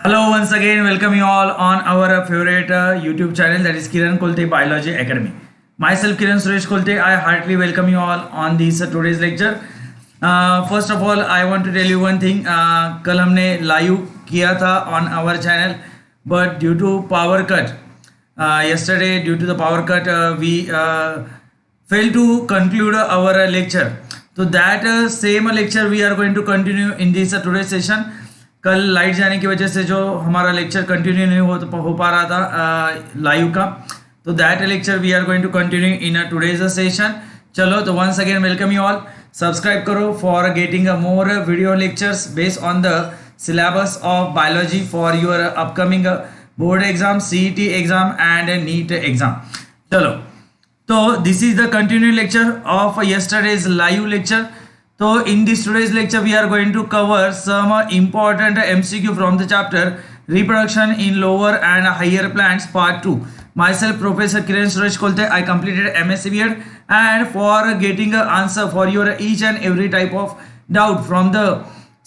Hello, once again, welcome you all on our favorite YouTube channel, that is Kiran Kolte Biology Academy. Myself Kiran Suresh Kolte, I heartily welcome you all on this today's lecture. First of all, I want to tell you one thing. कल हमने live किया था on our channel, but due to power cut, yesterday due to the power cut, we failed to conclude our lecture. So that same lecture we are going to continue in this today's session. कल light जाने की वजह से जो हमारा lecture continue नहीं हो पा रहा था लाइव का, तो that lecture we are going to continue in today's session. चलो, तो once again welcome you all. Subscribe करो for getting more video lectures based on the syllabus of biology for your upcoming board exam, CET exam and NEET exam. चलो, तो this is the continue lecture of yesterday's live lecture. So in this today's lecture we are going to cover some important MCQ from the chapter Reproduction in Lower and Higher Plants Part 2. Myself Professor Kiran Suresh Kolte, I completed MSc B.Ed, and for getting an answer for your each and every type of doubt from the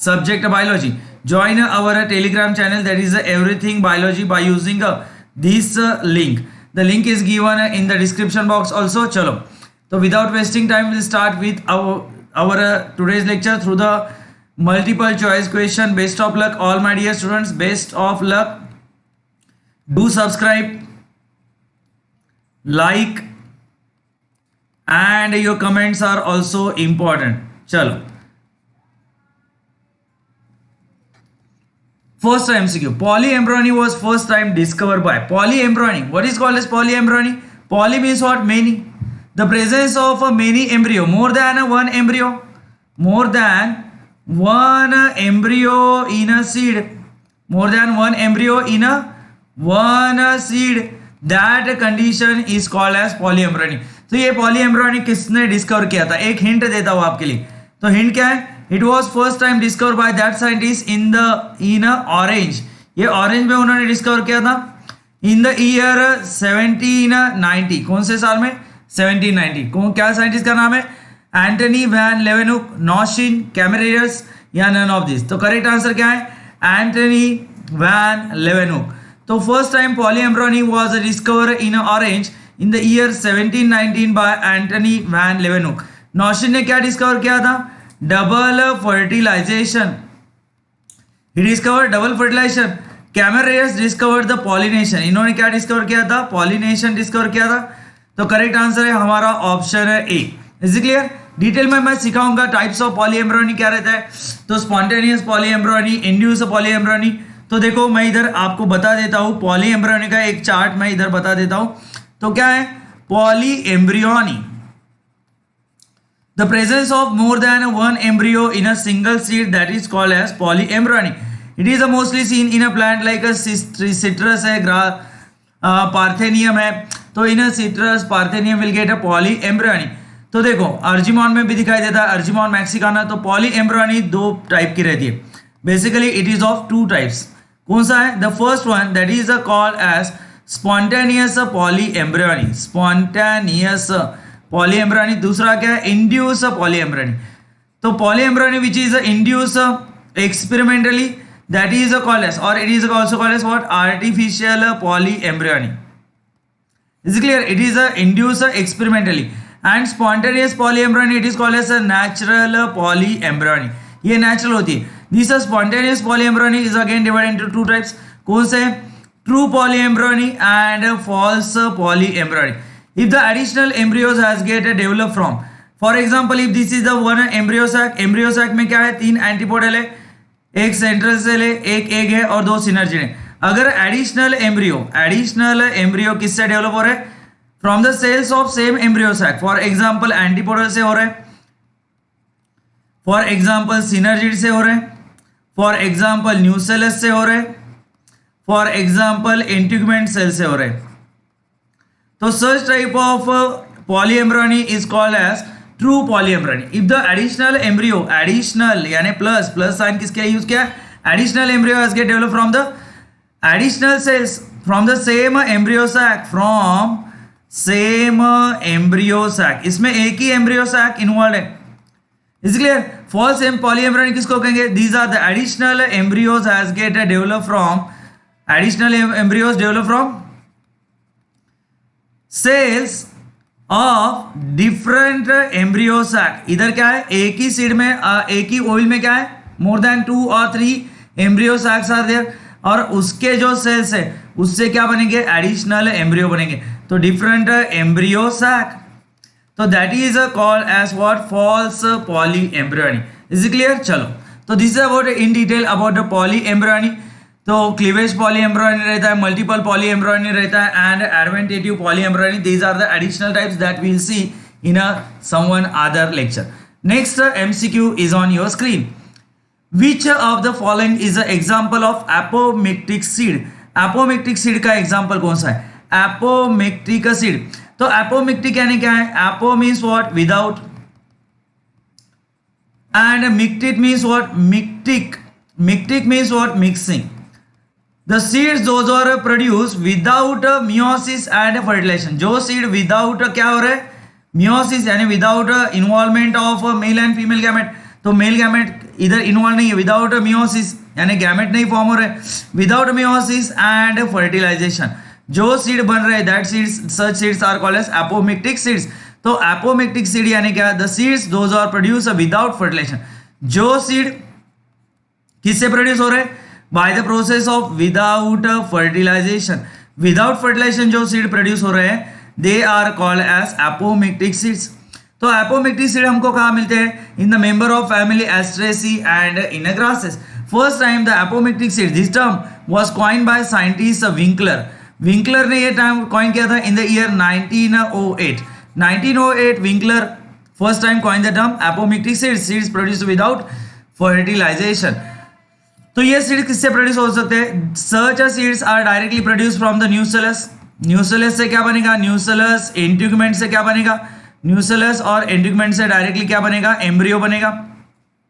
subject biology, join our Telegram channel, that is Everything Biology, by using this link. The link is given in the description box also. Chalo, so without wasting time, we'll start with our today's lecture through the multiple choice question. Best of luck all my dear students, best of luck. Do subscribe, like, and your comments are also important. Chalo, first MCQ. Polyembryony was first time discovered by. Polyembryony, what is called as polyembryony? Poly means what? Many. The presence of many embryo, more than one embryo in a seed, more than one embryo in a one seed, that condition is called as polyembryony. तो ये polyembryony किसने discover किया था? एक hint देता हूँ आपके लिए. तो हिंट क्या है? It was first time discovered by that scientist in orange. ये ऑरेंज में उन्होंने डिस्कवर किया था in the year 1790. कौन से साल में? 1790. क्या साइंटिस्ट का नाम है? Antonie van Leeuwenhoek, Nawaschin, Camerarius, या नन ऑफ दिस. तो करेक्ट आंसर क्या है? Antonie van Leeuwenhoek. तो first time polyembryony was discover in orange in the year 1719 by Antonie van Leeuwenhoek. Nawaschin ने क्या डिस्कवर किया था? Double fertilization. He discover double fertilization. Camerarius discover the pollination. इन्होंने क्या discover किया था? पॉलिनेशन डिस्कवर किया था. तो करेक्ट आंसर है हमारा ऑप्शन है A. Is it clear? Detail में मैं सिखाऊंगा टाइप्स ऑफ पॉलीएम्ब्रॉनी क्या रहता है. तो स्पॉन्टेनियस पॉलीएम्ब्रॉनी, इंड्यूस पॉलीएम्ब्रॉनी. तो देखो, मैं इधर आपको बता देता हूं पॉलीएम्ब्रॉनी का एक चार्ट मैं इधर बता देता हूं. तो क्या है polyembryony? The presence of more than one embryo in a single seed, that is called as polyembryony. It is mostly seen in a plant like citrus है, पार्थेनियम है. तो in citrus parthenium will get a polyembryony. तो देखो, अर्जिमॉन में भी दिखाई देता है, अर्जिमॉन मैक्सिकाना. तो पॉलीएम्ब्रॉनी दो टाइप की रहती है. Basically it is of two types. कौन सा है? The first one, that is called as spontaneous polyembryony. Spontaneous polyembryony. दूसरा क्या है? Induce polyembryony. तो polyembryony which is induce experimentally, that is called as, और it is also called as what? Artificial polyembryony. Is it clear? It is induced experimentally. And spontaneous polyembryony, it is called as a natural polyembryony. ये natural होती है. This spontaneous polyembryony is again divided into two types. कौन से? True polyembryony and false polyembryony. If the additional embryos has get developed from, for example, if this is the one embryo sac में क्या है? 3 antipodal है, एक central cell है, एक egg है और 2 सिनर्जिन है. अगर एडिशनल एम्ब्रियो किससे डेवलप हो रहा है? From the cells of same embryo sac. For example antipodal से हो रहा है, फॉर एग्जांपल सिनर्जिड से हो रहे हैं, फॉर एग्जांपल न्यूसेलस से हो रहे हैं, फॉर एग्जांपल इंटीग्यूमेंट सेल से हो रहे हैं. तो such type of polyembryony is called as true polyembryony. If the additional embryo, additional यानी प्लस साइन किसके लिए यूज किया? Additional embryo has get develop from the additional cells from the same embryo sac. इसमें एक ही embryo sac involve है. Is clear? False polyembryonic किसको कहेंगे? These are the additional embryos has get develop from additional embryos develop from cells of different embryo sac. इधर क्या है? एक ही सीड में एक ही ओइल में क्या है? More than 2 or 3 embryo sacs are there. और उसके जो सेल्स है उससे क्या बनेंगे? एडिशनल एम्ब्रियो बनेंगे. तो डिफरेंट एम्ब्रियो सैक. तो that is called as what? False polyembryony. Is it clear? चलो, तो this is about in detail about the polyembryony. तो क्लीवेज पॉलीएम्ब्रियोनी रहता है, मल्टीपल पॉलीएम्ब्रियोनी रहता है and adventitive polyembryony. These are the additional types that we will see in a someone other lecture. Next MCQ is on your screen. Which of the following is an example of apomictic seed? Apomictic seed का example कौन सा है? Apomictic seed. तो apomictic यानी क्या है? Apo means what? Without. And mictic means what? Mictic. Mictic means what? Mixing. The seeds those are produced without meiosis and fertilization. जो seed without क्या हो रहा है? Meiosis यानी without involvement of male and female gamete. तो male gamete इधर involve नहीं है. विदाउट मियोसिस यानी गैमेट नहीं फॉर्म हो रहे. विदाउट मियोसिस एंड फर्टिलाइजेशन जो सीड बन रहे that seeds such seeds are called as apomictic seeds. तो एपोमिक्टिक सीड यानी क्या? The seeds those are produce without fertilization. जो सीड किससे प्रोड्यूस हो रहे? By the process of without fertilization. Without fertilization जो सीड प्रोड्यूस हो रहे हैं they are called as apomictic seeds. तो एपोमिक्टिक सीड हमको कहाँ मिलते हैं? In the member of family Asteraceae and in grasses. First time the apomictic seed this term was coined by scientist Winkler. Winkler ने ये टर्म कॉइन किया था in the year 1908. 1908 Winkler first time coin the term apomictic seeds. Seeds produced without fertilization. तो ये seed किससे produce हो सकते हैं? Such seeds are directly produce from the nucellus. Nucellus से क्या बनेगा? न्यूसेलस. इंट्यूगमेंट से क्या बनेगा? न्यूसेलस. और इंट्यूगमेंट से डायरेक्टली क्या बनेगा? एम्ब्रियो बनेगा.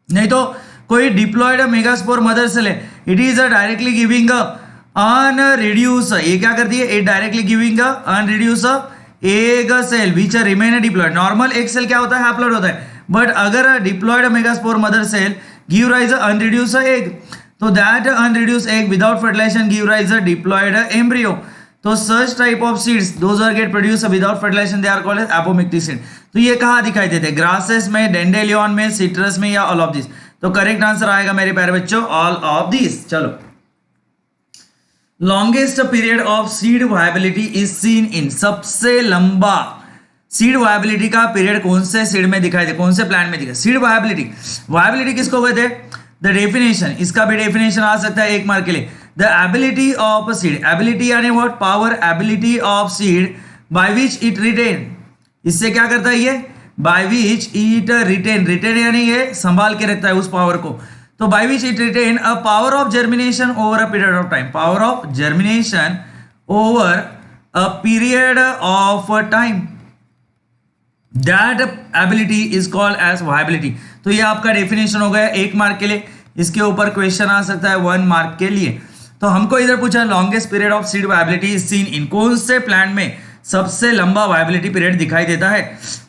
नहीं तो कोई डिप्लॉयड मेगास्पोर मदर सेल है, it is directly giving unreduced. ये क्या करती है? It directly giving unreduced egg cell which remain diploid. Normal egg cell क्या होता है? हैप्लॉयड होता है. बट अगर diploid megaspore mother cell give rise unreduced egg, तो that unreduced egg without fertilisation give rise diploid embryo. तो such type of seeds those are get produced without fertilization they are called as apomictic seed. तो ये कहाँ दिखाई देते हैं? Grasses में, dandelion में, सिट्रस में या ऑल ऑफ दिस. तो करेक्ट आंसर आएगा मेरे प्यारे बच्चों ऑल ऑफ दिस. चलो, longest period of seed viability is seen इन. सबसे लंबा सीड वायबिलिटी का पीरियड कौन से सीड में दिखाई दे? कौन से प्लांट में दिखाई? Seed viability. वायबिलिटी किसको कहते हैं? The definition. इसका भी डेफिनेशन आ सकता है 1 मार्क के लिए. The ability of a seed. Ability यानी what? Power, ability of seed by which it retain. इससे क्या करता है ये? By which it retain. Retain यानी ये संभाल के रखता है उस पावर को. तो by which it retain a power of germination over a period of time. Power of germination over a period of time. That ability is called as viability. तो ये आपका डेफिनेशन हो गया 1 मार्क के लिए. इसके ऊपर क्वेश्चन आ सकता है 1 मार्क के लिए. तो हमको इधर पूछा longest period of seed viability is seen इन. कौन से प्लांट में सबसे लंबा वायबिलिटी पीरियड दिखाई देता है?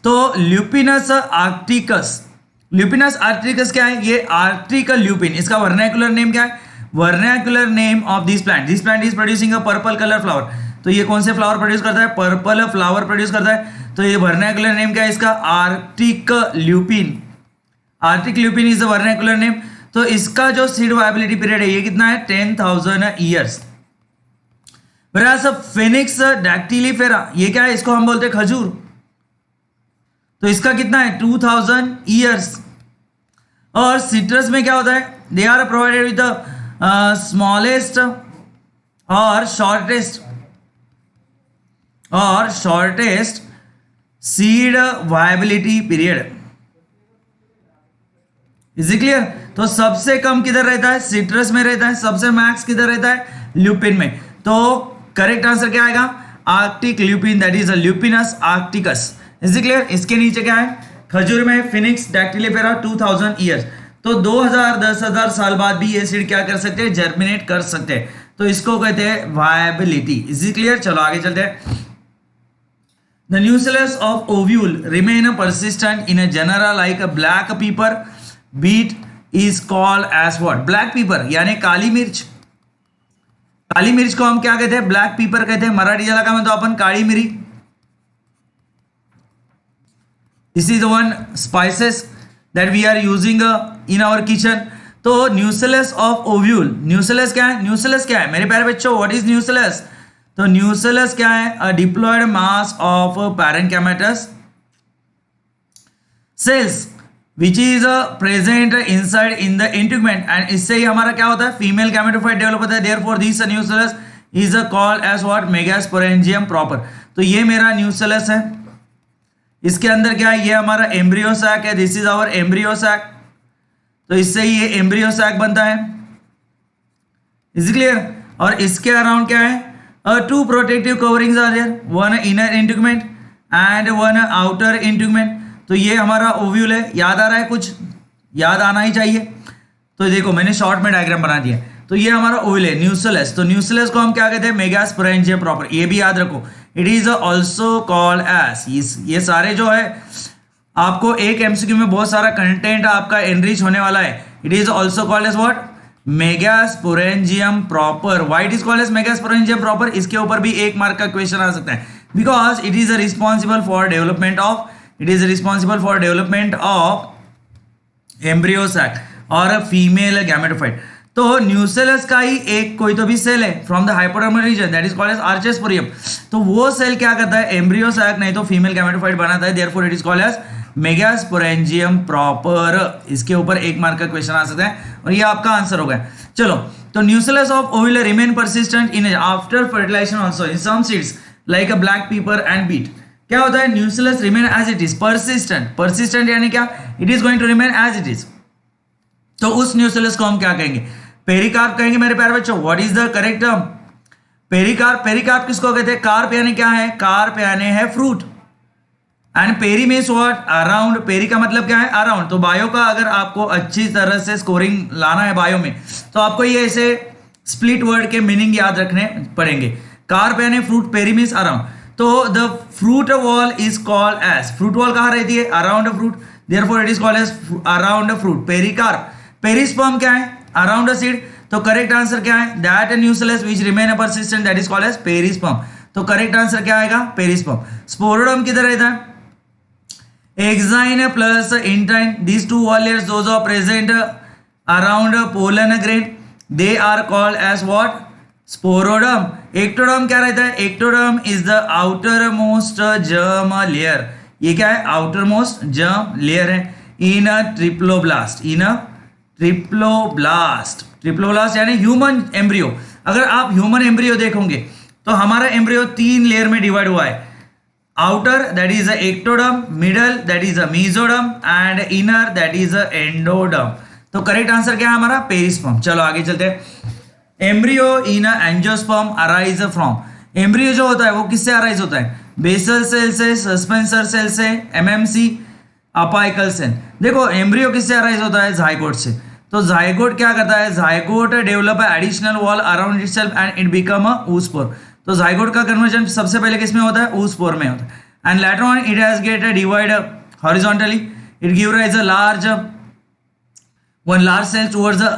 तो ल्यूपिनस आर्क्टिकस. ल्यूपिनस आर्क्टिकस क्या है? ये आर्क्टिकल ल्यूपिन. इसका वर्नाकुलर नेम क्या है? Vernacular name of this plant. This plant is producing a purple colour flower. तो ये कौन से फ्लावर प्रोड्यूस करता है? पर्पल फ्लावर प्रोड्यूस करता है. तो ये वर्नाकुलर नेम क्या है इसका? Arctic lupin. Arctic lupin is the vernacular name. तो इसका जो सीड वायबिलिटी पीरियड है ये कितना है? 10,000 ईयर्स. फिनिक्स डैक्टिलीफेरा ये क्या है? इसको हम बोलते हैं खजूर. तो इसका कितना है? 2000 ईयर्स. और सिट्रस में क्या होता है? They are provided with the smallest और shortest seed viability period. Is it clear? तो सबसे कम किधर रहता है? सिट्रस में रहता है. सबसे मैक्स किधर रहता है? ल्यूपिन में. तो करेक्ट आंसर क्या आएगा? Arctic lupin. That is a Lupinus arcticus. Is it clear? इसके नीचे क्या है? खजूर में फिनिक्स डैक्टिलीफेरा 2000 ईयर्स. तो 2000-10,000 साल बाद भी ये सीड क्या कर सकते हैं? जर्मिनेट कर सकते हैं. तो इसको कहते हैं वायबिलिटी. Is it clear? चलो आगे चलते हैं. The nucellus of ovule remain persistent in a genera like a black pepper, beet is called as what, black pepper, यानी काली मिर्च। काली मिर्च को हम क्या कहते हैं, ब्लैक पीपर कहते हैं। मराठी ज्याला काय म्हणतो आपण, काळी मिरी। This is one spices that we are using in our kitchen. तो न्यूसेलस ऑफ ओव्यूल, न्यूसेलस क्या है, न्यूसेलस क्या है मेरे प्यारे बच्चों, व्हाट इज न्यूसेलस? तो न्यूसेलस क्या है, a diploid mass of parenchymatous cells which is present inside in the integument, and इससे ही हमारा क्या होता है, फीमेल गैमेटोफाइट डेवलप होता है। Therefore this nucellus is called as what, megasporangium proper. तो ये मेरा न्यूसेलस है, इसके अंदर क्या है, ये हमारा एम्ब्रियो सैक है, this is our embryo sac. तो इससे ही ये एम्ब्रियो सैक बनता है, इज क्लियर। और इसके अराउंड क्या है, two protective coverings are there, one inner integument and one outer integument. तो ये हमारा ओव्यूल है, याद आ रहा है, कुछ याद आना ही चाहिए। तो देखो मैंने शॉर्ट में डायग्राम बना दिया। तो ये हमारा ओव्यूल है, न्यूसेलस। तो न्यूसेलस को हम क्या कहते हैं, मेगास्पोरेंजियम प्रॉपर, ये भी याद रखो। It is also called as, ये सारे जो है आपको एक एमसीक्यू में बहुत सारा कंटेंट आपका एनरिच होने वाला है। It is also called as what, megasporangium proper. Why it is called as megasporangium proper, इसके ऊपर भी 1 मार्क का क्वेश्चन आ सकता है, because it is responsible for development of, it is responsible for development of embryo sac और female gametophyte. तो nucellus का ही एक कोई तो भी सेल है from the hypodermal region, that is called as archesporium. तो वो सेल क्या करता है, एम्ब्रियो सैक नहीं तो फीमेल गैमेटोफाइट बनाता है, therefore it is called as megasporangium proper. इसके ऊपर 1 मार्क का क्वेश्चन आ सकता है और ये आपका आंसर हो गया। चलो, तो nucellus of ovule remain persistent in after fertilization also in some seeds like a black pepper and beet. क्या होता है, nucellus remain as it is, persistent. Persistent यानी क्या, it is going to remain as it is. तो उस nucellus को हम क्या कहेंगे, पेरिकार्प कहेंगे मेरे प्यारे बच्चों। What is the correct term, pericarp. Pericarp किसको कहते हैं, कार्प यानी क्या है, कार्प यानी है fruit, and peri means what, around. Peri का मतलब क्या है, अराउंड। तो बायो का अगर आपको अच्छी तरह से स्कोरिंग लाना है बायो में, तो आपको ये ऐसे स्प्लिट वर्ड के मीनिंग याद रखने पड़ेंगे। कार्प यानी फ्रूट, पेरी मीन्स अराउंड। तो the fruit wall is called as, fruit wall कहाँ रहती है, around fruit, therefore it is called as around fruit, pericarp. Perisperm क्या है, अराउंड अ सीड। तो करेक्ट आंसर क्या है, that nucellus which remain persistent that is called as perisperm. तो correct answer क्या आएगा, पेरिस्पर्म। स्पोरोडम किधर रहता है, exine plus intine, these two wall layers those are present around pollen grain, they are called as what, स्पोरोडम। Ectoderm क्या रहता है, ectoderm is the outer most germ layer. ये क्या है, आउटर मोस्ट जर्म लेयर है इन अ ट्रिप्लोब्लास्ट, इन अ ट्रिप्लोब्लास्ट। ट्रिप्लोब्लास्ट यानी ह्यूमन एम्ब्रियो। अगर आप ह्यूमन एम्ब्रियो देखोगे तो हमारा एम्ब्रियो 3 लेयर में डिवाइड हुआ है, outer that is a ectoderm, middle that is a mesoderm and inner that is a endoderm. तो करेक्ट आंसर क्या है हमारा, पेरिस्पर्म। चलो आगे चलते हैं। Embryo in angiosperm arise from, embryo जो होता है वो किससे अराइज होता है, बेसल सेल से, सस्पेंसर सेल से, एमएमसी, अपाइकल सेल। देखो एम्ब्रियो किससे अराइज होता है, जाइगोट से। तो जाइगोट क्या करता है, zygote develop additional wall around itself and it become a oospore। तो जाइगोट का कन्वर्जन सबसे पहले किस में होता है, oospore में होता है। And later on it has get a divide horizontally, it give rise a large one large cell towards the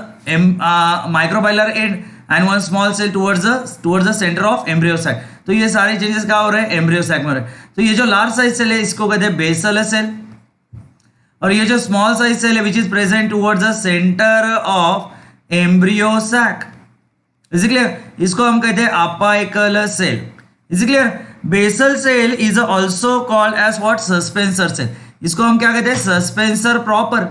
microbial end and one small cell towards the center of embryo sac। तो ये सारे changes क्या हो रहे हैं, embryo sac में हो रहे हैं। तो ये जो लार्ज साइज सेल है इसको कहते हैं बेसल सेल, और ये जो स्मॉल साइज सेल है which is present towards the centre of embryo sac, is clear, इसको हम कहते हैं apical cell. Is clear. Basal cell is also called as what, suspensor cell. इसको हम क्या कहते हैं, सस्पेंसर प्रॉपर।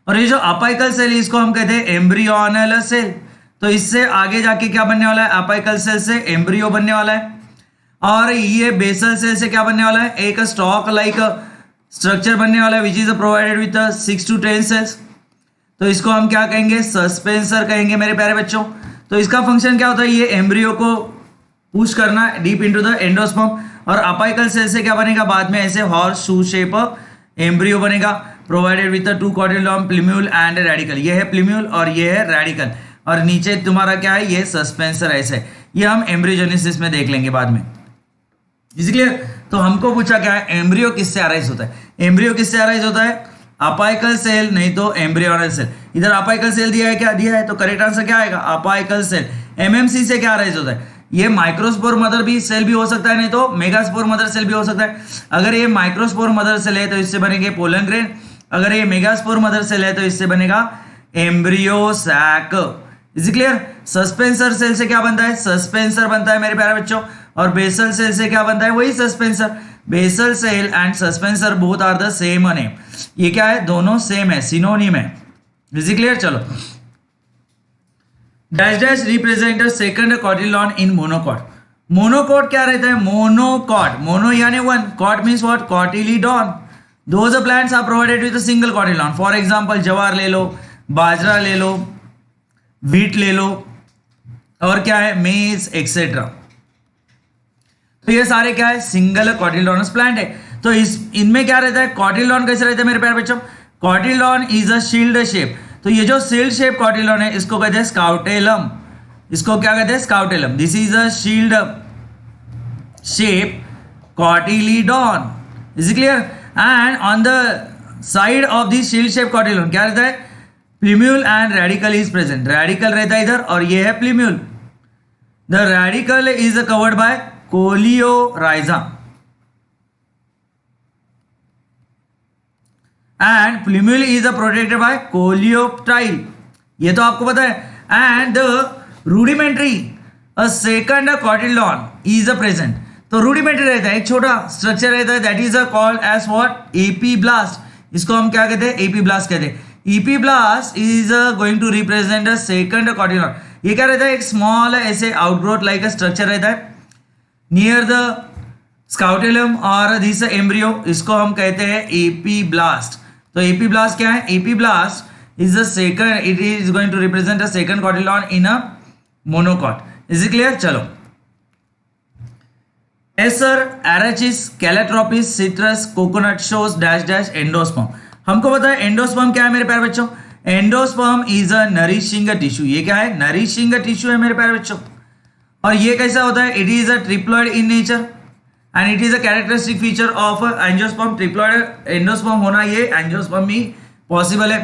और ये जो अपाइकल सेल इसको हम कहते हैं एम्ब्रियोनल सेल। तो इससे आगे जाके क्या बनने वाला है, अपाइकल सेल से एम्ब्रियो बनने वाला है, और ये बेसल सेल से क्या बनने वाला है, एक स्टॉक लाइक स्ट्रक्चर बनने वाला है which is provided with 6 to 10 cells. तो इसको हम क्या कहेंगे, सस्पेंसर कहेंगे मेरे प्यारे बच्चों। तो इसका फंक्शन क्या होता है, ये एम्ब्रियो को पुश करना डीप इनटू द एंडोस्पर्म, और अपाइकल सेल से क्या बनेगा, बाद में ऐसे हॉर्स शू शेप एम्ब्रियो बनेगा, provided with 2 cotyledon plumule and radicle. ये है प्लीम्यूल और ये है रेडिकल, और नीचे तुम्हारा क्या है, ये सस्पेंसर ऐसे। ये हम एम्ब्रियोजेनेसिस में देख लेंगे बाद में। Is clear. तो हमको पूछा क्या है, एम्ब्रियो किससे अराइज होता है, एम्ब्रियो किससे अराइज होता है, अपाइकल सेल नहीं तो एम्ब्रियोनल सेल। इधर अपाइकल सेल दिया है, क्या दिया है, तो करेक्ट आंसर क्या आएगा, अपाइकल सेल। एमएमसी से क्या राइज होता है, ये माइक्रोस्पोर मदर भी सेल भी हो सकता है, नहीं तो मेगास्पोर मदर सेल भी हो सकता है। अगर ये माइक्रोस्पोर मदर सेल है तो इससे बनेंगे पोलन ग्रेन, अगर ये मेगास्पोर मदर सेल है तो इससे बनेगा embryo sac. Is clear. Suspensor cell से क्या बनता है, सस्पेंसर बनता है मेरे प्यारे बच्चों, और बेसल सेल से क्या बनता है, वही suspensor. Basal cell and suspensor both are the same name. ये क्या है, दोनों सेम है, सिनोनिम है। Is clear. चलो, dash dash represent second cotyledon in monocot. Monocot क्या रहता है, मोनोकॉट, मोनो यानी one, cot means what, cotyledon. Those plants are provided with a single cotyledon. For example जवार ले लो, बाजरा ले लो, व्हीट ले लो, और क्या है, मेज एक्सेट्रा। तो ये सारे क्या है, सिंगल कॉटिलडॉनस प्लांट है। तो इनमें क्या रहता है, कॉटिलडॉन कैसे रहता है मेरे प्यारे बच्चों, कॉटिलडॉन इज अ शील्ड शेप। तो ये जो शील्ड शेप कॉटिलडॉन है इसको कहते हैं स्काउटेलम। इसको क्या कहते हैं, scutellum. This is a shield shape cotyledon. Is clear. And on the side of this shield shape cotyledon क्या रहता है, plumule and radicle is present. Radicle रहता है इधर और ये है plumule. The radicle is covered by coleorhiza and plumule is protected by coleoptile. ये तो आपको पता है। And the rudimentary a second cotyledon is present. तो रूडिमेंट्री रहता है, एक छोटा स्ट्रक्चर रहता है, that is called as what, epiblast. इसको हम क्या कहते हैं, एपीब्लास्ट कहते हैं। Epiblast is going to represent a second cotyledon. ये क्या रहता है, एक स्मॉल ऐसे आउटग्रोथ लाइक अ स्ट्रक्चर रहता है नियर द स्काउटेलम और दिस एम्ब्रियो। इसको हम कहते हैं एपीब्लास्ट। तो एपीब्लास्ट क्या है, epiblast is the second, it is going to represent a second cotyledon in a monocot. Is it clear. चलो, Acer, Arachis, Calotropis, Citrus, coconut shows dash dash endosperm. हमको पता है एंडोस्पर्म क्या है मेरे प्यारे बच्चों, endosperm is a nourishing tissue. ये क्या है, नरिशिंग टिश्यू है मेरे प्यारे बच्चों। और ये कैसा होता है, it is a triploid in nature and it is a characteristic feature of angiosperm. Triploid endosperm होना ये एंजियोस्पर्म ही पॉसिबल है।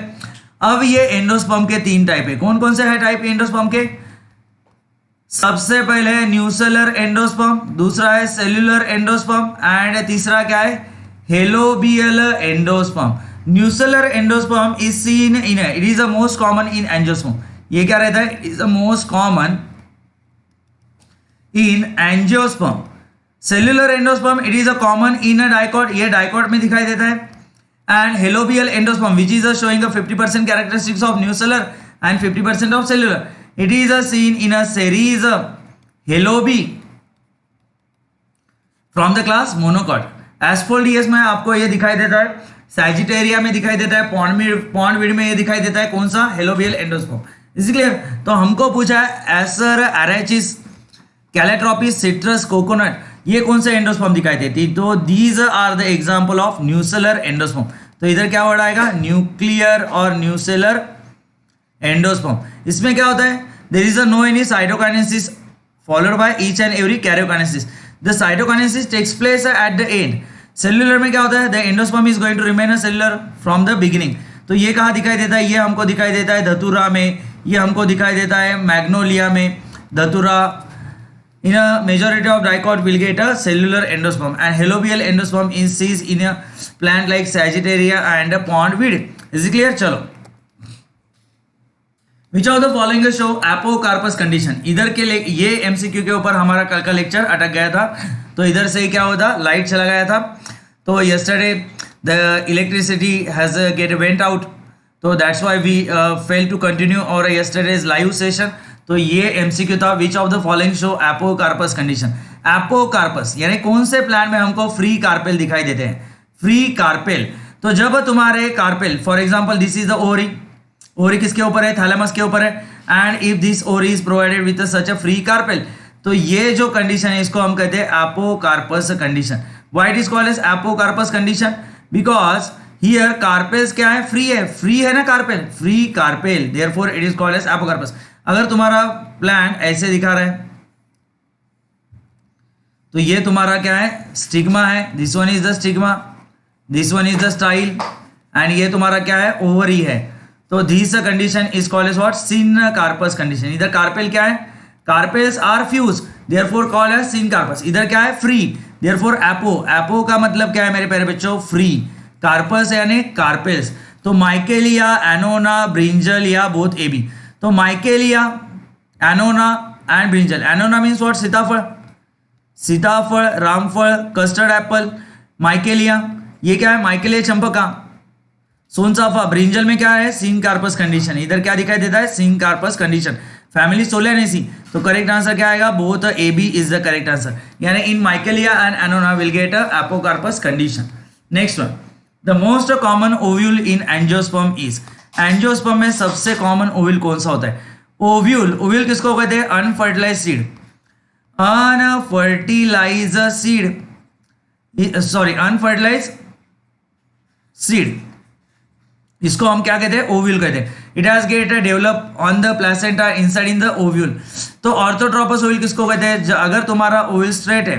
अब ये एंडोस्पर्म के तीन टाइप है। कौन कौन से है टाइप एंडोस्पर्म के, सबसे पहले है न्यूसेलर एंडोस्पर्म, दूसरा है सेल्यूलर एंडोस्पर्म एंड तीसरा क्या है, helobial endosperm. Nucellar endosperm is seen in, it is the most common in angiosperm. ये क्या रहता है, is the most common in angiosperm. Cellular endosperm it is a common in a dicot, ये dicot में दिखाई देता है। And helobial endosperm which is showing 50% characteristics of nucellar and 50% of cellular. It is a seen in a series हेलोबी from the class monocot। एस्फोल्डियस में आपको ये दिखाई देता है, सैजिटेरिया में दिखाई देता है, पॉन्डविड में ये दिखाई देता है, कौन सा, हेलोबियल एंडोस्पर्म। इसलिए तो हमको पूछा है Acer, Arachis, Calotropis, Citrus, coconut, ये कौन से एंडोस्पर्म दिखाई देती, तो these are the example of nucellar endosperm. तो इधर क्या वर्ड आएगा, न्यूक्लियर और न्यूसेलर एंडोस्पर्म। इसमें क्या होता है, there is a no any cytokinesis followed by each and every karyokinesis. The cytokinesis takes place at the end. Cellular में क्या होता है, the endosperm is going to remain a cellular from the beginning. तो ये कहाँ दिखाई देता है, ये हमको दिखाई देता है धतूरा में, ये हमको दिखाई देता है मैग्नोलिया में, धतूरा। In a majority of dicot will get a cellular endosperm and helobial endosperm is seen in a plant like Sagittaria and a pondweed. Is it clear? चलो, Which of the following show apocarpus condition? इधर के ये MCQ के ऊपर हमारा कल का lecture अटक गया था, तो इधर से क्या होता, लाइट चला गया था। तो yesterday the electricity has get went out, तो that's why we failed to continue our yesterday's live session। तो ये MCQ था, विच of the following show apocarpous condition. Apocarpous यानी कौन से प्लांट में हमको फ्री कार्पेल दिखाई देते हैं, फ्री कार्पेल। तो जब तुम्हारे carpel, for example this is the ovary, ovary किसके ऊपर है, थैलेमस के ऊपर है, and if this ovary is provided with such a free carpel, तो ये जो कंडीशन है इसको हम कहते हैं apocarpous condition. Why it is called as apocarpous condition, because here carpels क्या है, फ्री है, फ्री है ना carpel, free carpel, therefore it is called as apocarpous. अगर तुम्हारा प्लांट ऐसे दिखा रहा है तो ये तुम्हारा क्या है, स्टिग्मा है, this one is the stigma, this one is the style and ये तुम्हारा क्या है, ओवरी है। तो this condition is called as what, syncarpous condition. इधर कार्पेल क्या है, carpels are fuse therefore called as syncarpous. इधर क्या है, फ्री, देयरफॉर एपो, एपो का मतलब क्या है मेरे प्यारे बच्चों, फ्री। कार्पस यानी कार्पेल्स। तो माइकेलिया, एनोना, ब्रिंजल या बोथ ए बी। तो Michelia, Annona and brinjal. Annona means what, सीताफल, सीताफल, रामफल, कस्टर्ड एप्पल। माइकेलिया ये क्या है, माइकेलिया चंपका, सोनचाफा। ब्रिंजल में क्या है, सिनकार्पस कंडीशन। इधर क्या दिखाई देता है, सिनकार्पस कंडीशन। Family Solanaceae. तो करेक्ट आंसर क्या आएगा, both A B is the correct answer. यानी in Michelia and Annona will get a apocarpous condition. Next one, the most common ovule in angiosperm is. Angiosperm में सबसे common ovule कौन सा होता है, ओव्यूल। ओव्यूल किसको कहते हैं, unfertilised seed, unfertilised seed, sorry unfertilised seed, इसको हम क्या कहते हैं, ओव्यूल कहते हैं। It has get develop on the placenta inside in the ovule. तो ऑर्थोट्रोपस ओव्यूल किसको कहते हैं, अगर तुम्हारा ओव्यूल स्ट्रेट है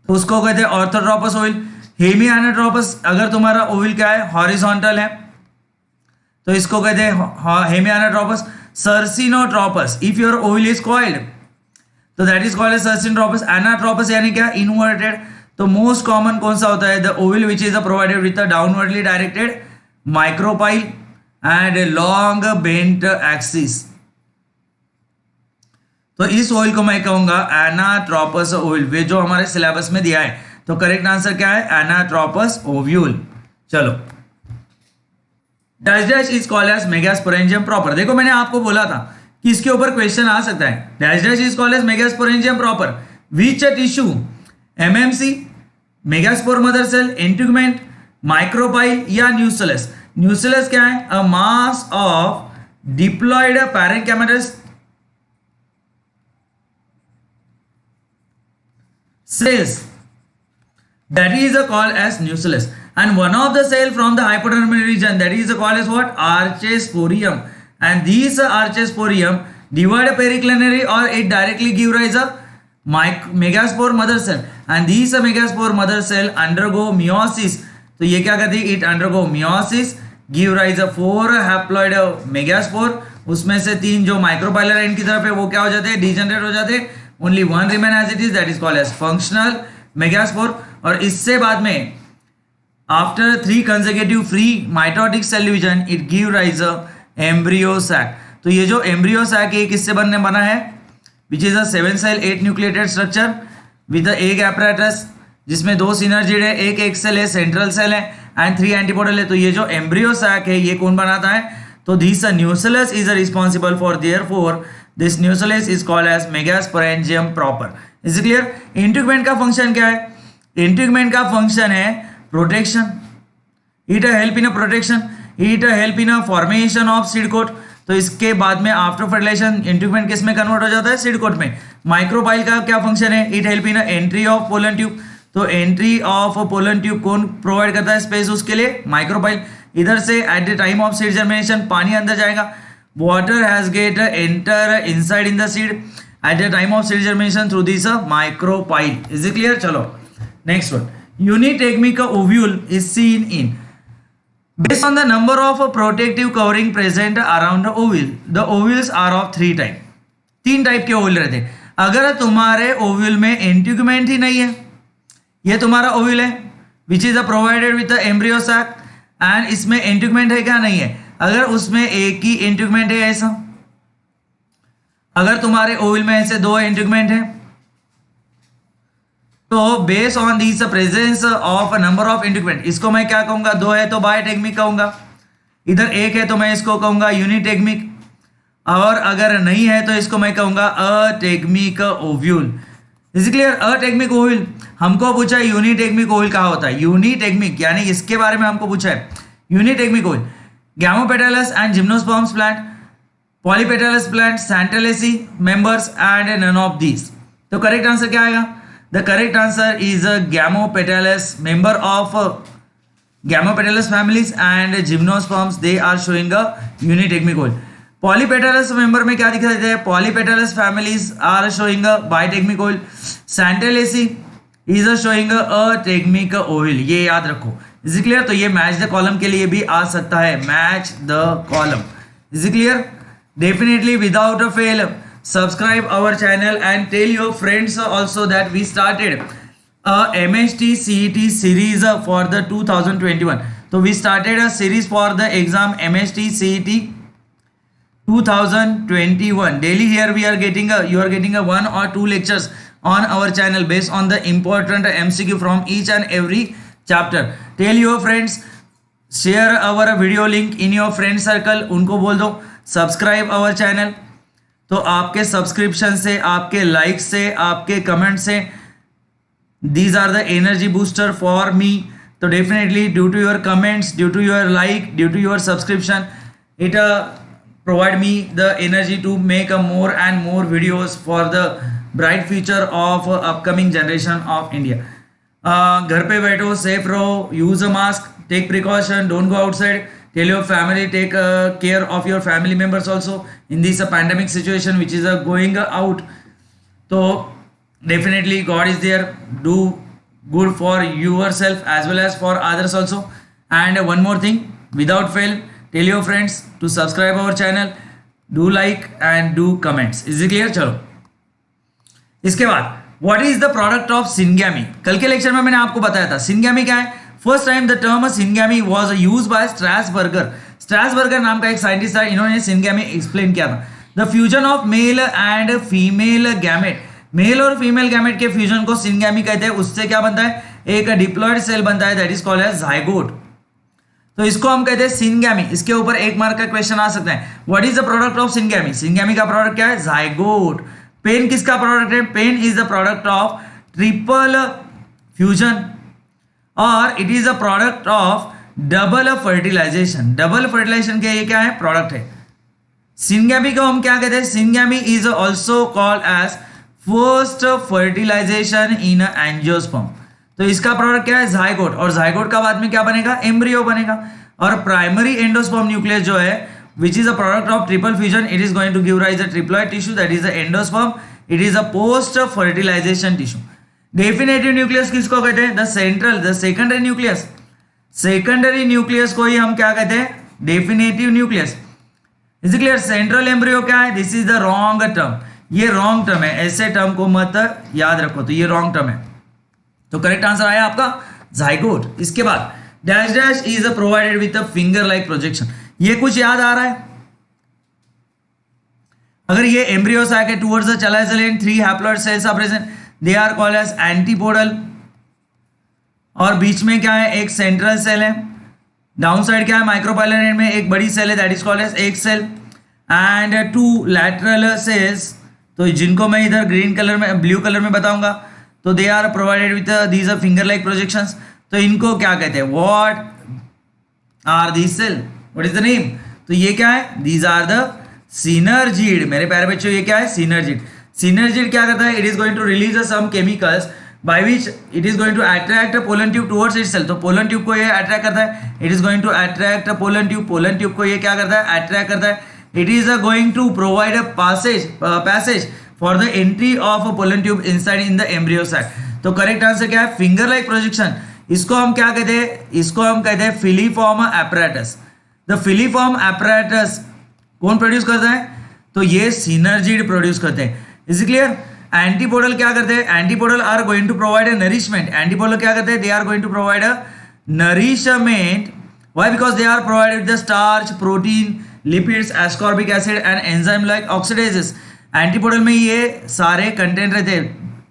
तो उसको कहते हैं ऑर्थोट्रोपस ओव्यूल। हेमियानोट्रोपस, अगर तुम्हारा ओव्यूल क्या है, हॉरिजॉन्टल है तो इसको कहते हैं hemianatropous. Circinotropous, if your ovule is coiled तो that is called as circinotropous. Anatropous यानी क्या, इनवर्टेड। तो मोस्ट कॉमन कौन सा होता है, the ovule which is provided with a downwardly directed micropyle and long bent axis. तो इस ओव्यूल को मैं कहूंगा एनाट्रोपस ओव्यूल, वे जो हमारे सिलेबस में दिया है। तो करेक्ट आंसर क्या है, एनाट्रोपस ओव्यूल। चलो, dash dash is called as megasporangium proper. देखो मैंने आपको बोला था कि इसके ऊपर क्वेश्चन आ सकता है। Dash dash is called as megasporangium proper, which tissue, MMC, megaspore mother cell, integument, micropyle या न्यूसेलस। न्यूसेलस क्या है, a mass of diploid parenchymatous cells that is called as nucellus, and one of the cell from the hypodermal region that is called as what, archesporium, and these archesporium divide periclinary or it directly give rise a megaspore mother cell, and these megaspore mother cell undergo meiosis। तो ये क्या करती है, it undergo meiosis, give rise a 4 haploid megaspore। उसमें से 3 जो micropylar and की तरफ है वो क्या हो जाते हैं, डिजेनरेट हो जाते हैं। Only 1 remain as it is, that is called as functional megaspore. और इससे बाद में after 3 consecutive free mitotic cell division it give rise a embryo sac. तो ये जो एम्ब्रियो सैक है किससे बना है, which is a 7 cell 8 nucleated structure with egg apparatus, जिसमें 2 सिनर्जिड है, एक एग सेल है, सेंट्रल सेल है एंड 3 एंटीपोडल है। तो ये जो एम्ब्रियो सैक है ये कौन बनाता है, तो this nucellus is responsible for, therefore this nucellus is called as megasporangium proper. Is clear. Integument का फंक्शन क्या है, इंटीग्यूमेंट का फंक्शन है protection, it help in protection, it help in formation of seed coat. तो इसके बाद में after fertilisation integument किस में कन्वर्ट हो जाता है, सीड कोट में। माइक्रोपाइल का क्या फंक्शन है, it help in entry of pollen tube. तो एंट्री ऑफ पोलन ट्यूब कौन प्रोवाइड करता है स्पेस, उसके लिए माइक्रोपाइल। इधर से at the time of seed germination पानी अंदर जाएगा, water has get enter inside in the seed at the time of seed germination through this micropyle. Is it clear? चलो next one, unitegmic ovule is seen in, based on the number of protective covering present around the ovule, the ovules are of 3 type। 3 type के ovule रहते हैं। अगर तुम्हारे ovule में integument ही नहीं है, ये तुम्हारा ओव्यूल है which is provided with embryo sac, and इसमें इंटीग्यूमेंट है क्या, नहीं है। अगर उसमें एक ही इंटीग्यूमेंट है ऐसा, अगर तुम्हारे ओव्यूल में ऐसे 2 इंटीग्यूमेंट है, तो based on this presence of number of integument, इसको मैं क्या कहूंगा, 2 है तो बायोटेग्मिक कहूंगा, इधर 1 है तो मैं इसको कहूंगा यूनिटेग्मिक, और अगर नहीं है तो इसको मैं कहूंगा ategmic ovule. Is clear. Ategmic ovule हमको पूछा है यूनिटेग्मिक ओव्यूल कहाँ होता है, यूनिटेग्मिक यानी इसके बारे में हमको पूछा है। यूनिटेग्मिक ovule, Gamopetalous and Gymnosperms plant, Polypetalous plant, Santalaceae members and none of these। तो करेक्ट आंसर क्या आएगा, the correct answer is Gamopetalous, member of Gamopetalous families and Gymnosperms, they are showing a unitegmic ovule। Polypetalous member में क्या दिखाई देता है, Polypetalous families are showing a bitegmic ovule। Santalaceae is showing a ategmic ovule। ये याद रखो, is clear? तो ये मैच द कॉलम के लिए भी आ सकता है, match the column. Is clear? Definitely without a fail subscribe our channel and tell your friends also that we started a MST CET series for the 2021. So we started a series for the exam MST CET 2021. Daily here we are getting you are getting a 1 or 2 lectures on our channel based on the important MCQ from each and every chapter. Tell your friends, share our video link in your friend circle, उनको बोल दो subscribe our channel. तो आपके subscription से, आपके like से, आपके comment से, these are the energy booster for me. तो definitely due to your comments, due to your like, due to your subscription, it provide me the energy to make a more and more videos for the bright future of upcoming generation of India. घर पे बैठो, safe रहो, use a mask, take precaution, don't go outside. Tell your family, take care of your family members also in this pandemic situation which is going out. So definitely God is there. Do good for yourself as well as for others also. And one more thing, without fail, tell your friends to subscribe our channel, do like and do comments. Is it clear? चलो इसके बाद what is the product of Syngami? कल के lecture में मैंने आपको बताया था Syngami क्या है. First time the term syngamy was used by Strasburger. Strasburger नाम का एक साइंटिस्ट था, इन्होंने सिंगैमी एक्सप्लेन किया था. The fusion of male and female gamete, male और फीमेल गैमेट के फ्यूजन को सिंगैमी कहते हैं. उससे क्या बनता है? एक डिप्लॉयड सेल बनता है, that is called as zygote. तो इसको हम कहते हैं सिंगैमी. इसके ऊपर 1 मार्क का क्वेश्चन आ सकता है. What is the product of syngamy? Syngamy का प्रोडक्ट क्या है? जाइगोट. पेन किसका प्रोडक्ट है? PEN is the product of triple fusion और it is a product of double fertilisation. Double fertilisation के ये क्या है? प्रोडक्ट है. सिंगैमी को हम क्या कहते हैं? Syngamy is also called as first fertilization in angiosperm. तो इसका प्रोडक्ट क्या है? जाइगोट. और जाइगोट का बाद में क्या बनेगा? एम्ब्रियो बनेगा. और प्राइमरी एंडोस्पर्म न्यूक्लियस जो है which is a product of triple fusion, it is going to give rise a triploid tissue, that is the endosperm. It is a post fertilization tissue. Definitive nucleus किसको कहते हैं? The central, the secondary nucleus. Secondary nucleus को ही हम क्या कहते हैं? Definitive nucleus. Is clear? Central embryo क्या है? This is the wrong term. ये रॉन्ग टर्म है, ऐसे टर्म को मत याद रखो. तो ये रॉन्ग टर्म है. तो करेक्ट आंसर आया आपका जाइगोट. इसके बाद dash dash is provided with a finger like projection. ये कुछ याद आ रहा है? अगर ये एम्ब्रियो सैक है, towards the chalazal 3 haploid cells are present, they are called as antipodal. और बीच में क्या है? एक सेंट्रल सेल है. डाउन साइड क्या है? माइक्रोपाइलर एंड में एक बड़ी सेल है, that is called as egg cell. And 2 lateral cells, तो जिनको मैं इधर ग्रीन कलर में, ब्लू कलर में बताऊंगा, तो they are provided with these are finger like projections. तो इनको क्या कहते हैं? What are these cell? What is the name? तो ये क्या है? These are the synergid. मेरे प्यारे बच्चों, ये क्या है? सिनर्जिड. सिनर्जिड क्या करता है? It is going to release some chemicals by which it is going to attract pollen tube towards itself. तो पोलन ट्यूब को ये अट्रैक्ट करता है. It is going to attract pollen tube. Pollen tube को ये क्या करता है? अट्रैक्ट करता है. It is going to provide a passage for the entry of pollen tube inside in the embryo sac. तो करेक्ट आंसर क्या है? Finger like projection. इसको हम क्या कहते हैं? इसको हम कहते हैं filiform apparatus. The filiform apparatus कौन प्रोड्यूस करता है? तो ये सिनर्जिड प्रोड्यूस करते हैं. Is clear? एंटीपोडल क्या करते हैं? Antipodal are going to provide a nourishment. Antipodal क्या करते हैं? They are going to provide a nourishment. Why? Because they are provided the starch, protein, lipids, ascorbic acid and enzyme like oxidases. Antipodal में ये सारे content रहते हैं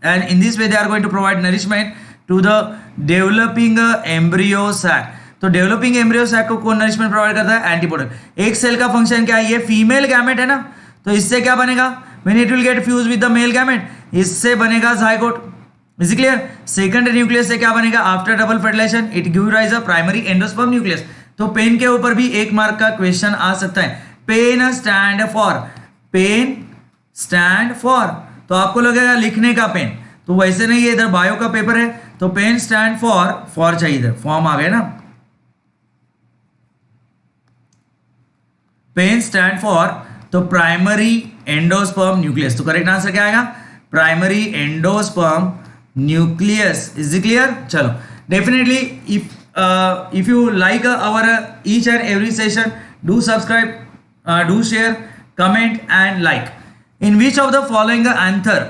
and in this way they are going to provide nourishment to the developing embryo sac. तो developing embryo sac को कौन nourishment provide करता है? एंटीपोडल. एक सेल का फंक्शन क्या है? ये फीमेल गैमेट है ना, तो इससे क्या बनेगा? When it will get fused with the male gamete, इससे बनेगा zygote. Is clear? Secondary nucleus से क्या बनेगा? After double fertilization it give rise a primary endosperm nucleus. तो पेन के ऊपर भी 1 मार्क का क्वेश्चन आ सकता है. PEN stand for, PEN stand for. तो आपको लगेगा लिखने का पेन, तो वैसे नहीं है, इधर बायो का पेपर है, तो पेन स्टैंड फॉर चाहिए, इधर फॉर्म आ गया ना. पेन स्टैंड फॉर, तो प्राइमरी एंडोस्पर्म न्यूक्लियस. तो करेक्ट आंसर क्या आएगा? Primary endosperm nucleus. Is clear? चलो definitely if if you like our each and every session, do subscribe, do share, comment and like. In which of the following answer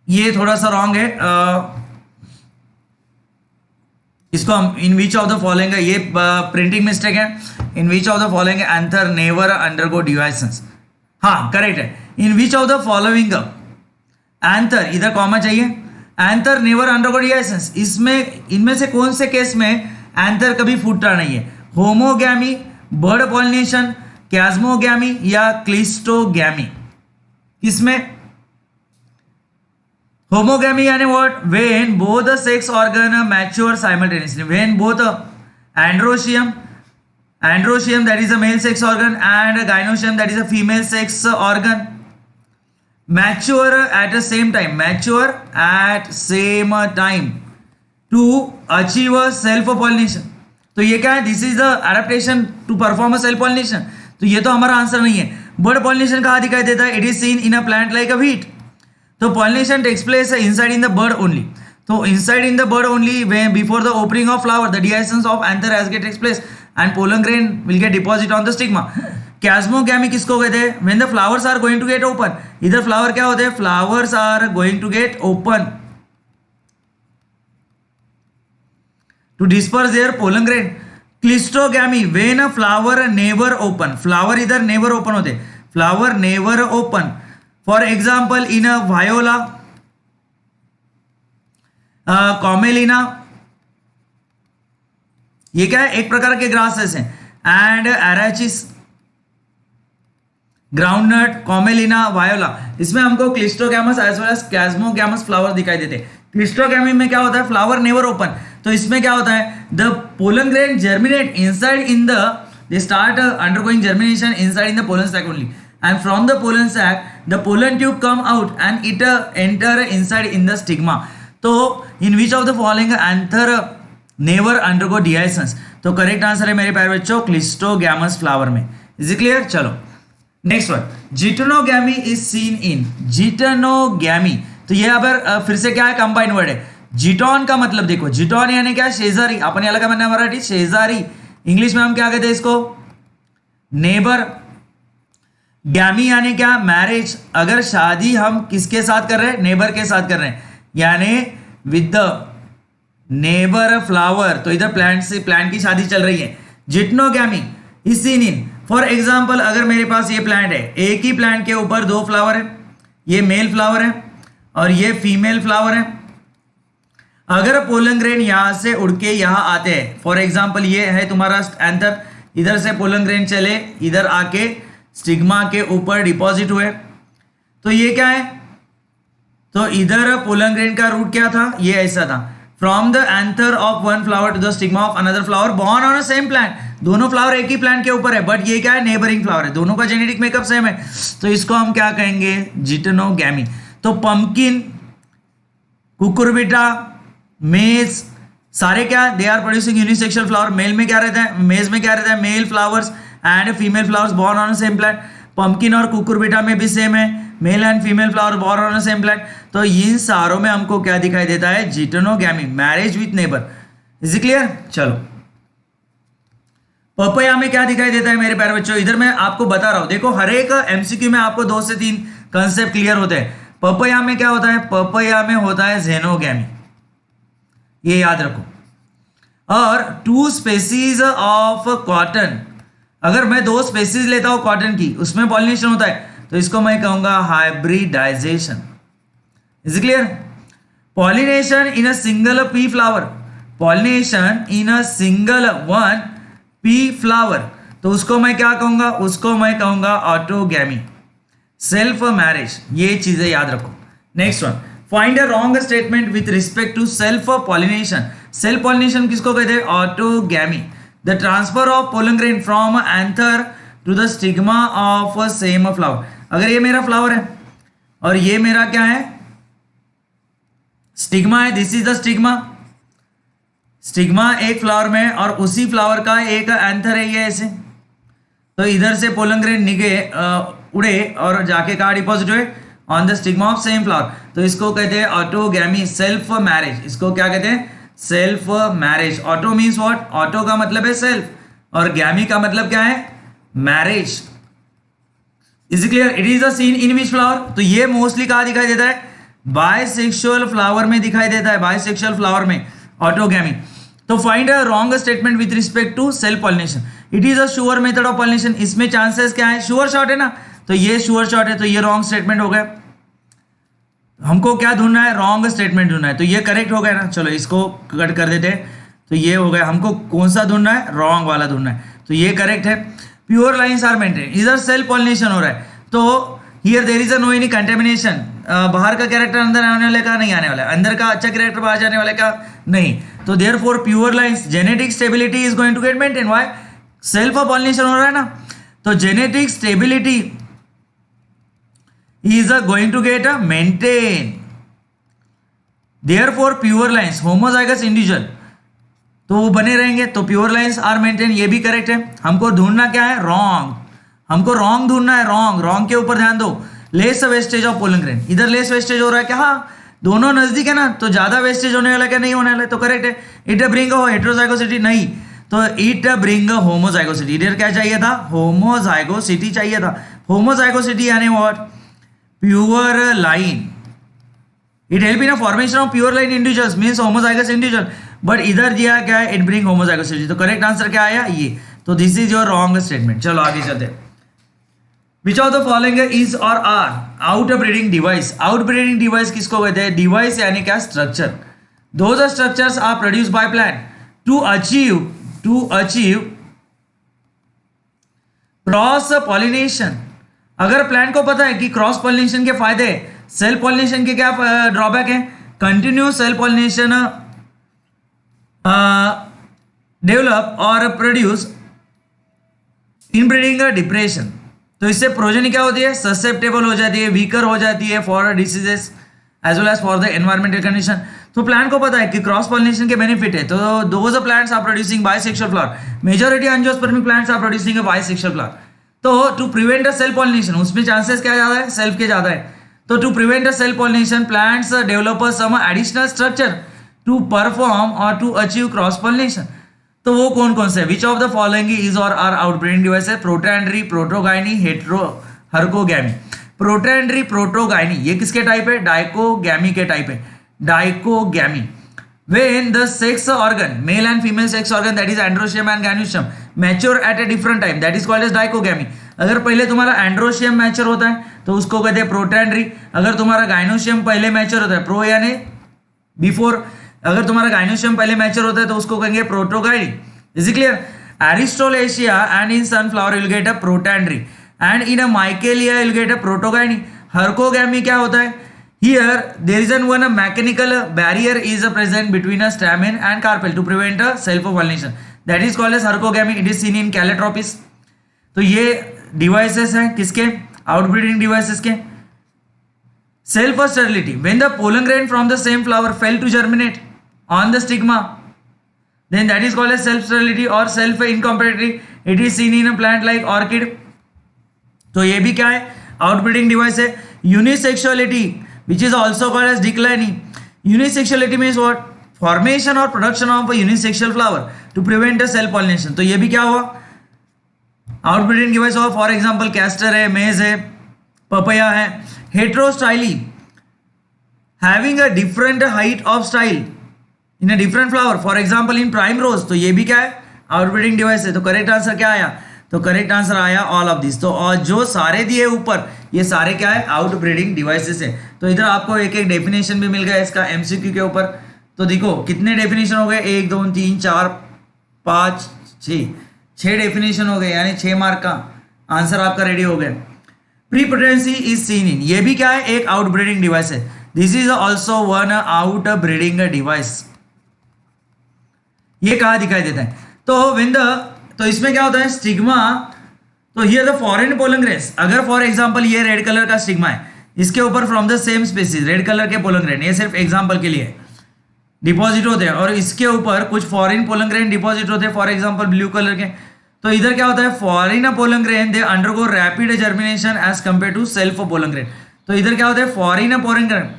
ये थोड़ा सा wrong है, इसको हम in which of the following, ये printing mistake है. In which of the following anther never undergo dehiscence, हाँ correct है. In which of the following anther, इधर कॉमा चाहिए, एंथर नेवर अंडरगो डिवाइसेस, इसमें इनमें से कौन से केस में एंथर कभी फूटता नहीं है? होमोगैमी, बर्ड पॉलिनेशन, कैस्मोगैमी या क्लिस्टोगैमी? किसमें? Homogamy यानी what? When both the sex organ mature simultaneously. When both androecium that is a male sex organ and gynoecium that is a female sex organ mature at the same time. Mature at same time to achieve a self pollination. तो ये क्या है? This is the adaptation to perform a self pollination. तो ये तो हमारा answer नहीं है. बर्ड पॉलिनेशन कहाँ दिखाई देता है? It is seen in a plant like a wheat. तो pollination takes place inside in the bud only. So inside in the bud only, when before the opening of flower, the dehiscence of anther as get takes place and pollen grain will get deposit on the stigma. Casmogamy किसको कहते हैं? When the flowers are going to get open. इधर flower क्या होते हैं? Flowers are going to get open to disperse their pollen grain. Clistogamy when a flower never open. Flower इधर never open होते. Flower never open. For example, in a viola, Commelina, ये क्या है? एक प्रकार के ग्रासेस हैं. And Arachis, groundnut, Commelina, Viola, इसमें हमको cleistogamous as well as chasmogamous flower दिखाई देते हैं. क्लिस्टोगैमी में क्या होता है? Flower never open. तो इसमें क्या होता है? The pollen grain germinate inside in the, they start undergoing germination inside in the pollen sac only. And from the pollen sac, the pollen tube come out and it enter inside in the stigma. तो in which of the following anther never undergo dehiscence? तो correct answer है मेरे प्यारे बच्चों cleistogamous flower में. Is it clear? चलो next one, geitonogamy is seen in. Geitonogamy, तो ये अगर फिर से क्या है? कंबाइंड वर्ड है. जिटोन का मतलब देखो, जिटोन यानी क्या? शेजारी. अपन अलग का मराठी शेजारी, इंग्लिश में हम क्या कहते हैं इसको? नेबर. गैमी यानी क्या? मैरिज. अगर शादी हम किसके साथ कर रहे हैं? नेबर के साथ कर रहे हैं, यानी विद द नेबर फ्लावर. तो इधर प्लांट से प्लांट की शादी चल रही है. Geitonogamy is seen in, for example अगर मेरे पास ये प्लांट है, एक ही प्लांट के ऊपर दो फ्लावर है, ये मेल फ्लावर है और ये फीमेल फ्लावर है. अगर पोलन ग्रेन यहां से उड़ के यहां आते हैं, फॉर एग्जांपल ये है तुम्हारा एंथर, इधर से पोलन ग्रेन चले इधर आके स्टिग्मा के ऊपर डिपॉजिट हुए, तो ये क्या है? तो इधर पोलन ग्रेन का रूट क्या था? ये ऐसा था. From the anther of one flower to the stigma of another flower borne on a same plant. दोनों फ्लावर एक ही प्लांट के ऊपर है, बट ये क्या है? नेबरिंग फ्लावर है. दोनों का जेनेटिक मेकअप सेम है, तो इसको हम क्या कहेंगे? जिटोनोगैमी. तो पंपकिन, कुकुरबिटा, मेज, सारे क्या? They are producing unisexual flower. Male में क्या रहता है? मेज में क्या रहता है? Male flowers and female flowers borne on same plant. Pumpkin और कुकुरबिटा में भी सेम है, male and female flower borne on same plant. तो इन सारों में हमको क्या दिखाई देता है? Geitonogamy, marriage with neighbour. Is it clear? चलो पपैया में क्या दिखाई देता है मेरे प्यारे बच्चों? इधर मैं आपको बता रहा हूं, देखो हर एक एमसीक्यू में आपको 2 से 3 कंसेप्ट क्लियर होते हैं. पपैया में क्या होता है? पपैया में होता है जेनोगैमी, ये याद रखो. और 2 स्पेसीज ऑफ कॉटन, अगर मैं 2 स्पेसीज लेता हूं कॉटन की, उसमें पॉलिनेशन होता है, तो इसको मैं कहूंगा hybridization. Is clear? Pollination in a single pea flower, pollination in a single one pea flower, तो उसको मैं क्या कहूंगा? उसको मैं कहूंगा ऑटोगैमी, सेल्फ मैरिज. ये चीजें याद रखो. Next one, find a wrong statement with respect to self pollination. Self pollination किसको कहते हैं? Autogamy. The transfer of pollen grain from anther to the stigma of same flower. अगर ये मेरा फ्लावर है और ये मेरा क्या है? स्टिग्मा है. This is the stigma. Stigma एक फ्लावर में और उसी फ्लावर का एक एंथर है, ये ऐसे. तो इधर से पोलन ग्रेन निकले उड़े और जाके कहाँ डिपॉजिट हुए? On the stigma of same flower. तो इसको कहते हैं ऑटोगैमी, सेल्फ मैरिज। इसको क्या कहते हैं? Self marriage. Auto means what? Auto का मतलब है सेल्फ, और गैमी का मतलब क्या है? Marriage. Is clear? It is a seen in which flower? तो ये मोस्टली कहां दिखाई देता है? बाइसेक्सुअल फ्लावर में दिखाई देता है, बाइसेक्सुअल फ्लावर में ऑटोगैमी। तो find a wrong statement with respect to self pollination. It is a sure method of pollination. इसमें चांसेस क्या है? श्योर शॉट है ना, तो ये श्योर शॉट है, तो ये रॉन्ग स्टेटमेंट हो गया। हमको क्या ढूंढना है? रॉन्ग स्टेटमेंट ढूंढना है, तो ये करेक्ट हो गया ना। चलो इसको कट कर देते हैं, तो ये हो गया। हमको कौन सा ढूंढना है? रॉन्ग वाला ढूंढना है, तो ये करेक्ट है। प्योर लाइन्स आर मेंटेन, इधर सेल्फ पॉलिनेशन हो रहा है, तो here there is a no any contamination. बाहर का कैरेक्टर अंदर आने वाले का नहीं आने वाला, अंदर का अच्छा कैरेक्टर बाहर जाने वाले का नहीं, तो therefore pure lines genetic stability is going to get maintain. Why? Self pollination हो रहा है ना, तो genetic stability is going to get a maintain, therefore pure lines homozygous individual तो वो बने रहेंगे, तो प्योर लाइन्स आर मेंटेन, ये भी करेक्ट है। हमको ढूंढना क्या है? रॉन्ग। हमको रॉन्ग ढूंढना है, रॉन्ग। रॉन्ग के ऊपर ध्यान दो। Less wastage of pollen grain, इधर लेस वेस्टेज हो रहा है क्या? हाँ, दोनों नजदीक है ना, तो ज्यादा वेस्टेज होने वाला क्या? नहीं होने वाला, तो करेक्ट है। इट ब्रिंग हेट्रोजाइगोसिटी, नहीं, तो इट ब्रिंग होमोजाइगोसिटी। इधर क्या चाहिए था? होमोजाइगोसिटी चाहिए था। होमोजाइगोसिटी यानी what? Pure line. It help in a formation of pure line individuals means homozygous individual, but इधर दिया क्या है? It bring homozygosity. तो करेक्ट आंसर क्या आया? ये। तो this is your wrong statement. चलो आगे चलते हैं। Which of the following is और are out breeding device? Out breeding device किसको कहते हैं? डिवाइस यानी क्या? Structure. Those structures are produce by plant to achieve cross pollination. अगर प्लांट को पता है कि क्रॉस पॉलिनेशन के फायदे, सेल्फ पॉलिनेशन के क्या ड्रॉबैक है? कंटिन्यूस सेल्फ पॉलिनेशन डेवलप और प्रोड्यूस इनब्रीडिंग डिप्रेशन। तो इससे प्रोजेनी क्या होती है? ससेप्टेबल हो जाती है, वीकर हो जाती है for diseases as well as for the environmental condition. तो प्लांट को पता है कि क्रॉस पॉलिनेशन के बेनिफिट है, तो those plants are producing bisexual flower. Majority angiospermic plants are producing a bisexual flower. तो to prevent a self pollination, उसमें चांसेस क्या ज्यादा है? सेल्फ के ज्यादा है। तो to prevent a self pollination plants develop some additional structure to perform और टू अचीव क्रॉस पॉलिनेशन। तो वो कौन कौन से? Which of the following is और आर आउटब्रीडिंग डिवाइस है? Protandry, protogyny, हर्कोगैमी। प्रोटैंडरी, प्रोटोगाइनी ये किसके टाइप है? डाइकोगैमी के टाइप है, dichogamy. When the sex organ, male and female sex organ, that is androecium and gynoecium, mature at a different time, that is called as dichogamy. अगर पहले तुम्हारा androecium mature होता है तो उसको कहते हैं प्रोटैंडरी। अगर तुम्हारा गाइनोशियम पहले मैच्योर होता है, प्रो यानी बिफोर, अगर तुम्हारा गाइनोशियम पहले मैच्योर होता है तो उसको कहेंगे protogyny. Is it clear? Aristolochia and in sunflower will get a protandry and in a Michelia will get a protogyny. Herkogamy क्या होता है? Here there is one mechanical barrier is present between a stamen and carpel to prevent a self-pollination. That is called as hurcogamy. It is seen in Calotropis. तो ये devices हैं किसके? Outbreeding devices के। Self sterility, when the pollen grain from the same flower fail to germinate on the stigma, then that is called as self sterility or self incompatibility. It is seen in a plant like orchid. तो ये भी क्या है? Outbreeding device है। Unisexuality which is also called as declining. Unisexuality means what? Formation or production of a unisexual flower to prevent a self pollination. तो ये भी क्या हुआ? आउटब्रीडिंग डिवाइस हुआ। फॉर एग्जाम्पल कैस्टर है, मेज है, पपया है। Heterostyly, having a different height of style in a different flower, for example in primrose. तो ये भी क्या है? आउटब्रीडिंग डिवाइस है। तो करेक्ट आंसर क्या आया? तो करेक्ट आंसर आया ऑल ऑफ दिस। तो और जो सारे दिए ऊपर ये सारे क्या है? आउट ब्रीडिंग डिवाइसेस है। तो इधर आपको एक एक डेफिनेशन भी मिल गया इसका एमसीक्यू के ऊपर। तो देखो कितने डेफिनेशन हो गए? 1 2 3 4 5 6 डेफिनेशन हो गए, यानी 6 मार्क का आंसर आपका रेडी हो गया। प्री पोटेंसी इज सीन इन, ये भी क्या है? एक आउट ब्रीडिंग डिवाइस है। This is also one out breeding device. ये कहाँ दिखाई देता है? तो विन द, तो इसमें क्या होता है? स्टिग्मा। तो here the foreign pollen grains, अगर फॉर एग्जांपल ये रेड कलर का स्टिग्मा है, इसके ऊपर from the same species red colour के पोलन ग्रेन, ये सिर्फ एग्जांपल के लिए डिपॉजिट होते हैं, और इसके ऊपर कुछ फॉरेन पोलन ग्रेन डिपॉजिट होते हैं, फॉर एग्जांपल ब्लू कलर के। तो इधर क्या होता है? Foreign pollen grain they undergo rapid germination as compare to self pollen grain. तो इधर क्या होता है? Foreign pollen grain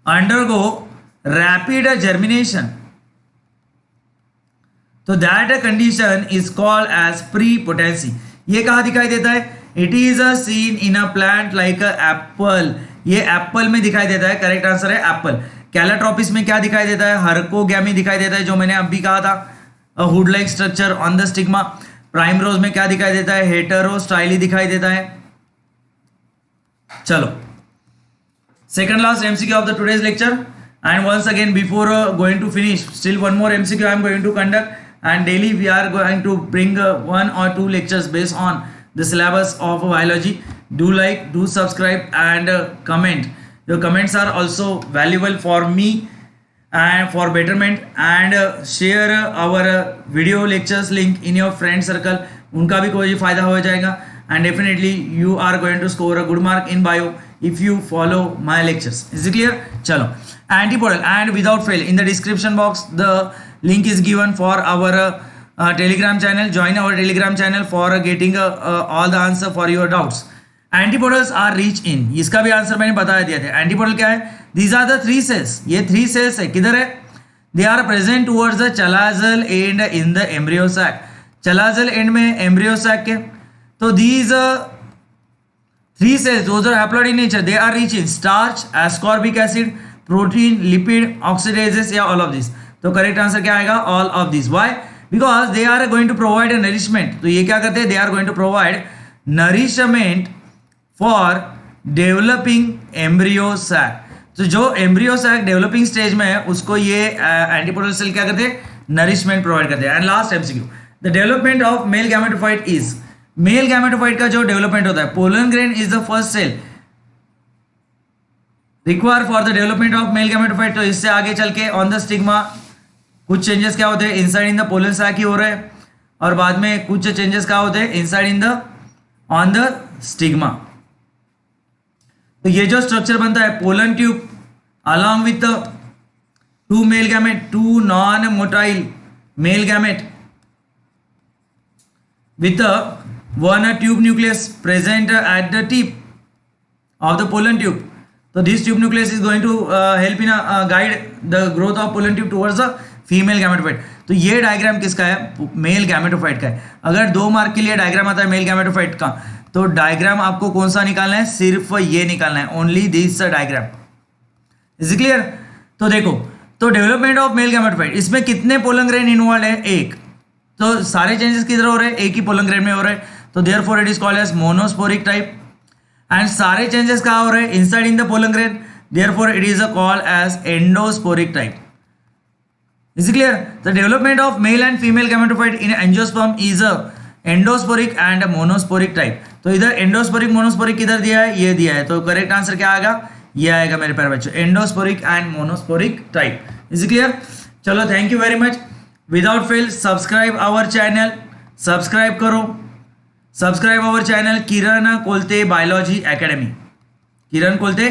undergo rapid germination, तो that condition is called as pre potency. ये कहाँ दिखाई देता है? It is a seen in a plant like a apple, ये एप्पल में दिखाई देता है, करेक्ट आंसर है एप्पल। कैलाट्रोपिस में क्या दिखाई देता है? हर्कोगैमी दिखाई देता है, जो मैंने अभी कहा था, a hood like structure on the stigma. Primrose में क्या दिखाई देता है? हेटेरोस्टाइली दिखाई देता है। चलो, second last MCQ of the today's lecture, and once again before going to finish, still one more MCQ I am going to conduct, and daily we are going to bring 1 or 2 lectures based on the syllabus of biology. Do like, do subscribe, and comment. Your comments are also valuable for me and for betterment, and share our video lectures link in your friend circle, उनका भी कोई फायदा हो जाएगा, and definitely you are going to score a good mark in bio if you follow my lectures. Is it clear? Chalo, antipodal, and without fail in the description box the link is given for our telegram channel. Join our telegram channel for getting all the answer for your doubts. Antipodals are rich in, इसका भी answer मैंने बता दिया था। Antipodal क्या है? These are the 3 cells, ये 3 cells है, किधर है? They are present towards the chalazal end in the embryo sac, chalazal end में embryo sac के, तो these 3 cells, those are haploid in nature, they are rich in starch, ascorbic acid, protein, lipid, oxidases, या all of this। तो correct answer क्या आएगा? All of this. Why? Because they are going to provide a nourishment. तो ये क्या करते हैं? They are going to provide nourishment for developing embryo sac. तो जो एम्ब्रियो सैक डेवलपिंग स्टेज में है उसको ये एंटीपोडल सेल क्या करते हैं? नरिशमेंट प्रोवाइड करते हैं। And last MCQ, the development of male gametophyte is, male gametophyte का जो डेवलपमेंट होता है, pollen grain is the first cell require for the development of male gametophyte. तो इससे आगे चल के ऑन द स्टिग्मा कुछ चेंजेस क्या होते हैं? Inside in the pollen sac ही हो रहे हैं, और बाद में कुछ चेंजेस क्या होते हैं? Inside in the on the stigma. तो ये जो स्ट्रक्चर बनता है pollen tube along with 2 male gamete, 2 non motile male gamete with one tube nucleus present at the tip of the pollen tube. So this tube nucleus is going to help in guide the growth of pollen tube towards the female gametophyte. तो ये diagram किसका है? Mail gametophyte का है। अगर 2 mark के लिए diagram आता है मेल गैमेटोफाइट का, तो डायग्राम आपको कौन सा निकालना है? सिर्फ ये निकालना है, only this diagram. Is it clear? तो देखो, तो डेवलपमेंट ऑफ मेल गैमेटोफाइट, इसमें कितने पोलन ग्रेन इन्वॉल्व है? 1। तो सारे चेंजेस किधर हो रहे हैं? एक ही पोलन ग्रेन में हो रहे हैं, तो therefore it is called as monosporic type. And सारे चेंजेस कहाँ हो रहे हैं? Inside in the pollen grain, therefore it is called as endosporic type. Is clear? The development of male and female gametophyte in angiosperm is endosporic and monosporic type. तो इधर एंडोस्पोरिक monosporic किधर दिया है? ये दिया है। तो करेक्ट आंसर क्या आएगा? ये आएगा मेरे प्यारे बच्चों, endosporic and monosporic type. Is clear? चलो, thank you very much. Without fail subscribe our channel, subscribe करो, subscribe our channel Kiran Kolte biology academy, Kiran Kolte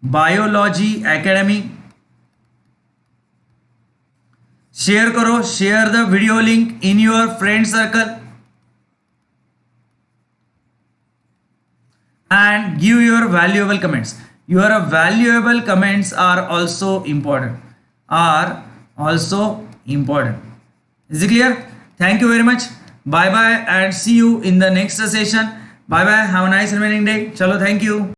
biology academy. Share करो, share the video link in your friend circle and give your valuable comments. Your valuable comments are also important, Is it clear? Thank you very much. Bye bye and see you in the next session. Bye bye, have a nice remaining day. Chalo, thank you.